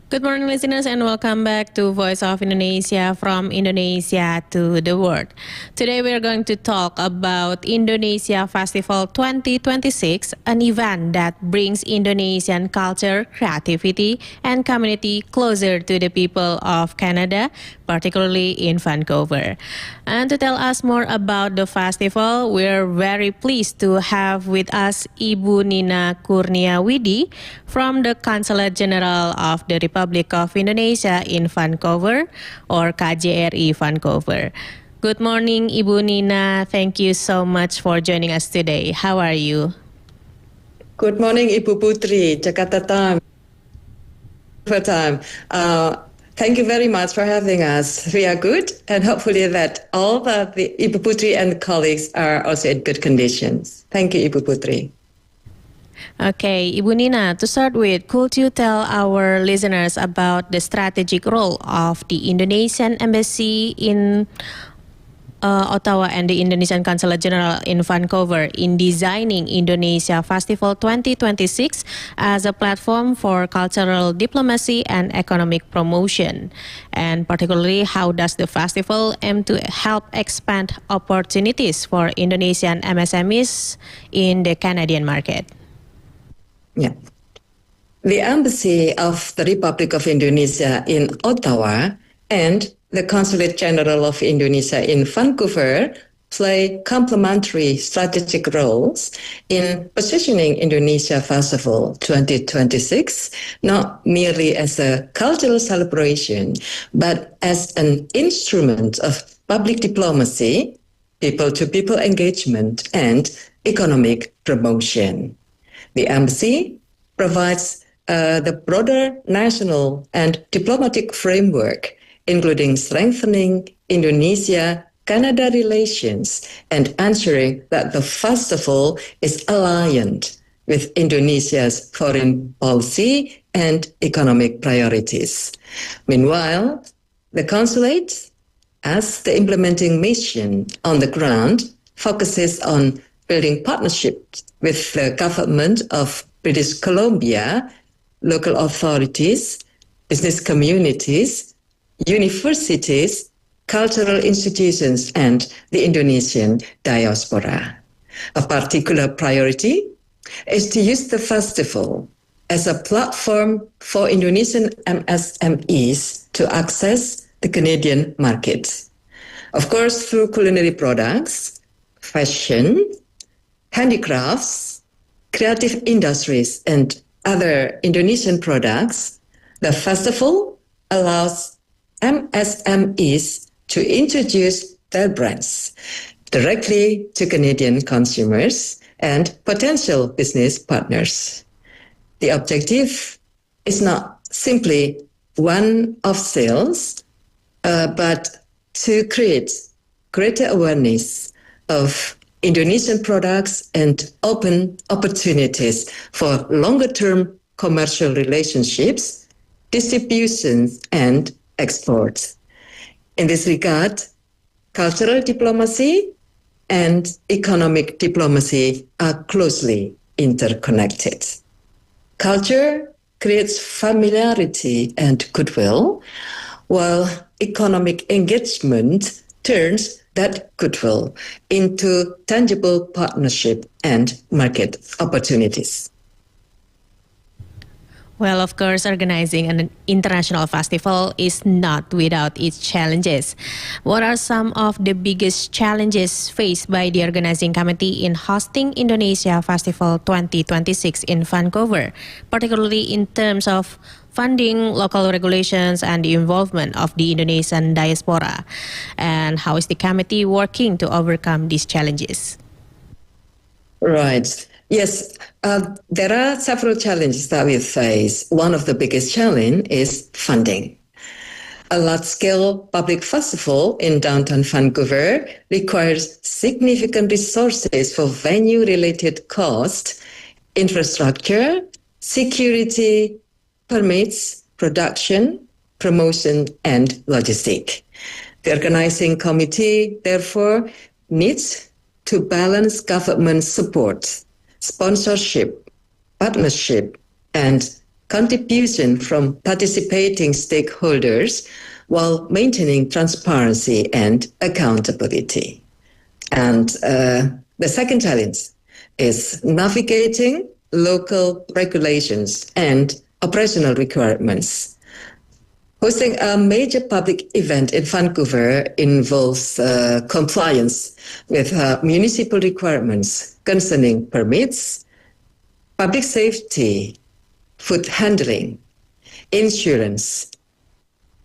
Good morning, listeners, and welcome back to Voice of Indonesia from Indonesia to the world. Today, we are going to talk about Indonesia Festival 2026, an event that brings Indonesian culture, creativity, and community closer to the people of Canada, particularly in Vancouver. And to tell us more about the festival, we're very pleased to have with us Ibu Nina Kurnia Widhi from the Consulate Generale of the Republic of Indonesia in Vancouver, or KJRI Vancouver. Good morning, Ibu Nina. Thank you so much for joining us today. How are you? Good morning, Ibu Putri, Jakarta time. Thank you very much for having us. We are good, and hopefully that all the Ibu Putri and colleagues are also in good conditions. Thank you, Ibu Putri. Okay, Ibu Nina, to start with, could you tell our listeners about the strategic role of the Indonesian Embassy in Ottawa and the Indonesian Consulate General in Vancouver in designing Indonesia Festival 2026 as a platform for cultural diplomacy and economic promotion? And particularly, how does the festival aim to help expand opportunities for Indonesian MSMEs in the Canadian market? Yeah. The Embassy of the Republic of Indonesia in Ottawa and the Consulate General of Indonesia in Vancouver play complementary strategic roles in positioning Indonesia Festival 2026 not merely as a cultural celebration, but as an instrument of public diplomacy, people-to-people engagement, and economic promotion. The embassy provides the broader national and diplomatic framework, including strengthening Indonesia-Canada relations and ensuring that the festival is aligned with Indonesia's foreign policy and economic priorities. Meanwhile, the consulate, as the implementing mission on the ground, focuses on building partnerships with the government of British Columbia, local authorities, business communities, universities, cultural institutions, and the Indonesian diaspora. A particular priority is to use the festival as a platform for Indonesian MSMEs to access the Canadian market. Of course, through culinary products, fashion, handicrafts, creative industries, and other Indonesian products, the festival allows MSMEs to introduce their brands directly to Canadian consumers and potential business partners. The objective is not simply one of sales, but to create greater awareness of Indonesian products and open opportunities for longer-term commercial relationships, distributions, and exports. In this regard, cultural diplomacy and economic diplomacy are closely interconnected. Culture creates familiarity and goodwill, while economic engagement turns that goodwill into tangible partnership and market opportunities. Well, of course, organizing an international festival is not without its challenges. What are some of the biggest challenges faced by the organizing committee in hosting Indonesia Festival 2026 in Vancouver, particularly in terms of funding, local regulations, and the involvement of the Indonesian diaspora? And how is the committee working to overcome these challenges? Right. Yes, there are several challenges that we face. One of the biggest challenges is funding. A large-scale public festival in downtown Vancouver requires significant resources for venue-related costs, infrastructure, security, permits, production, promotion, and logistics. The organizing committee, therefore, needs to balance government support, sponsorship, partnership, and contribution from participating stakeholders while maintaining transparency and accountability. And the second challenge is navigating local regulations and operational requirements. Hosting a major public event in Vancouver involves compliance with municipal requirements concerning permits, public safety, food handling, insurance,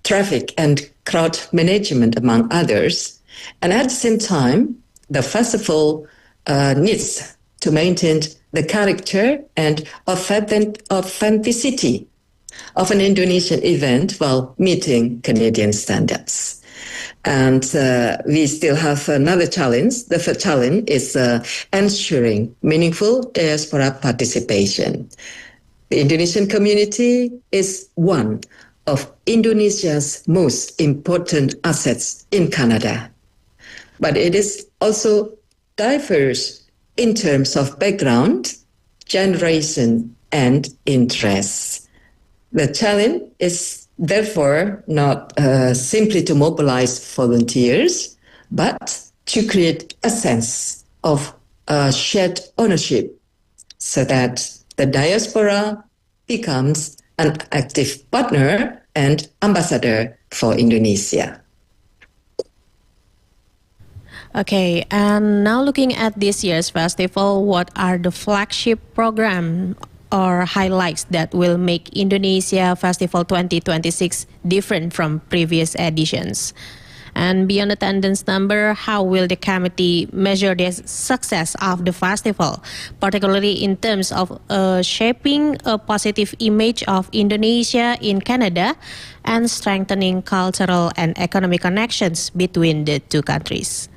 traffic and crowd management, among others. And at the same time, the festival needs to maintain the character and authenticity of an Indonesian event while meeting Canadian standards. And we still have another challenge. The third challenge is ensuring meaningful diaspora participation. The Indonesian community is one of Indonesia's most important assets in Canada. But it is also diverse in terms of background, generation, and interests. The challenge is therefore not simply to mobilize volunteers, but to create a sense of shared ownership so that the diaspora becomes an active partner and ambassador for Indonesia. Okay, and now looking at this year's festival, what are the flagship program or highlights that will make Indonesia Festival 2026 different from previous editions? And beyond attendance number, how will the committee measure the success of the festival, particularly in terms of shaping a positive image of Indonesia in Canada and strengthening cultural and economic connections between the two countries?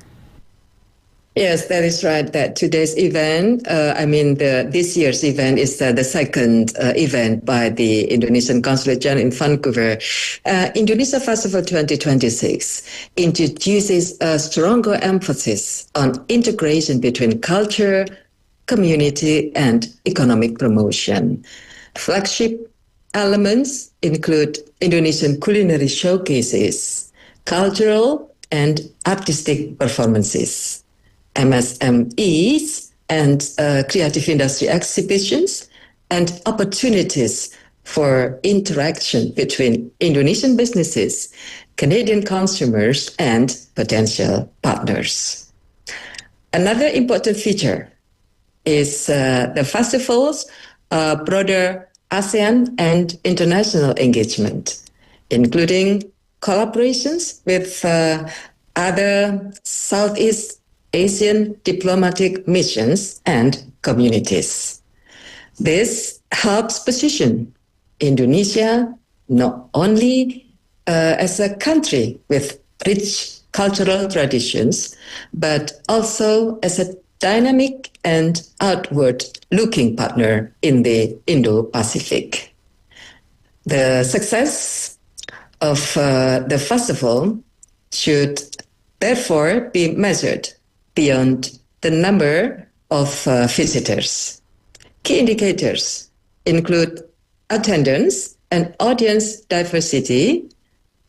Yes, that is right. That today's event, this year's event is the second event by the Indonesian Consulate Generale in Vancouver. Indonesia Festival 2026 introduces a stronger emphasis on integration between culture, community, and economic promotion. Flagship elements include Indonesian culinary showcases, cultural and artistic performances, MSMEs and creative industry exhibitions, and opportunities for interaction between Indonesian businesses, Canadian consumers, and potential partners. Another important feature is the festival's broader ASEAN and international engagement, including collaborations with other Southeast Asian diplomatic missions and communities. This helps position Indonesia not only as a country with rich cultural traditions, but also as a dynamic and outward-looking partner in the Indo-Pacific. The success of the festival should therefore be measured beyond the number of visitors. Key indicators include attendance and audience diversity,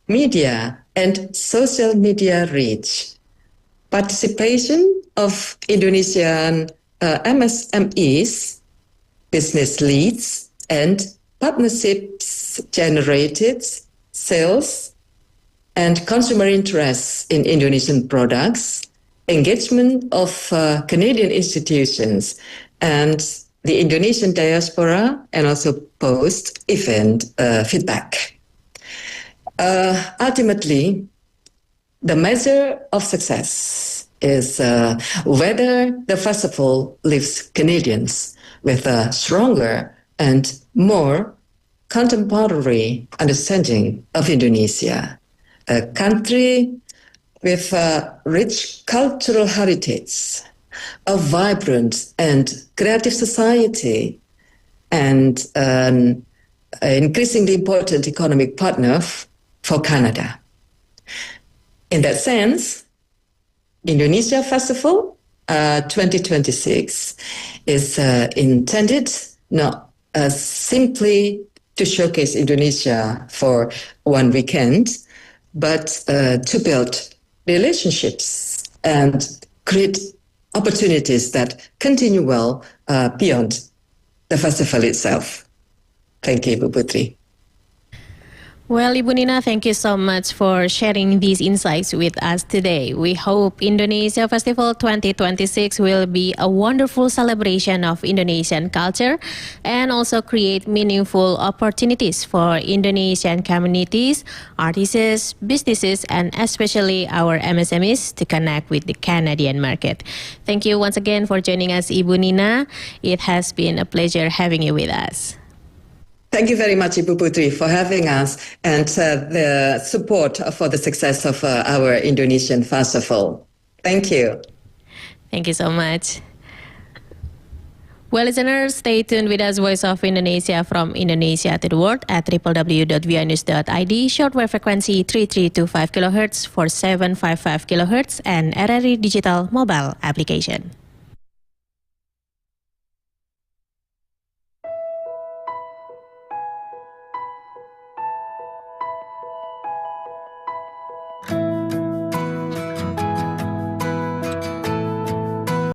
media and social media reach, participation of Indonesian MSMEs, business leads, and partnerships generated sales and consumer interest in Indonesian products, engagement of Canadian institutions and the Indonesian diaspora, and also post-event feedback. Ultimately, the measure of success is whether the festival leaves Canadians with a stronger and more contemporary understanding of Indonesia, a country with a rich cultural heritage, a vibrant and creative society, and an increasingly important economic partner for Canada. In that sense, Indonesia Festival 2026 is intended not simply to showcase Indonesia for one weekend, but to build relationships and create opportunities that continue well beyond the festival itself. Thank you, Ibu Putri. Well, Ibu Nina, thank you so much for sharing these insights with us today. We hope Indonesia Festival 2026 will be a wonderful celebration of Indonesian culture and also create meaningful opportunities for Indonesian communities, artists, businesses, and especially our MSMEs to connect with the Canadian market. Thank you once again for joining us, Ibu Nina. It has been a pleasure having you with us. Thank you very much, Ibu Putri, for having us and the support for the success of our Indonesian festival. Thank you. Thank you so much. Well, listeners, stay tuned with us, Voice of Indonesia from Indonesia to the world at www.vianews.id, shortwave frequency 3325 kHz, 4755 kHz, and RRI Digital mobile application.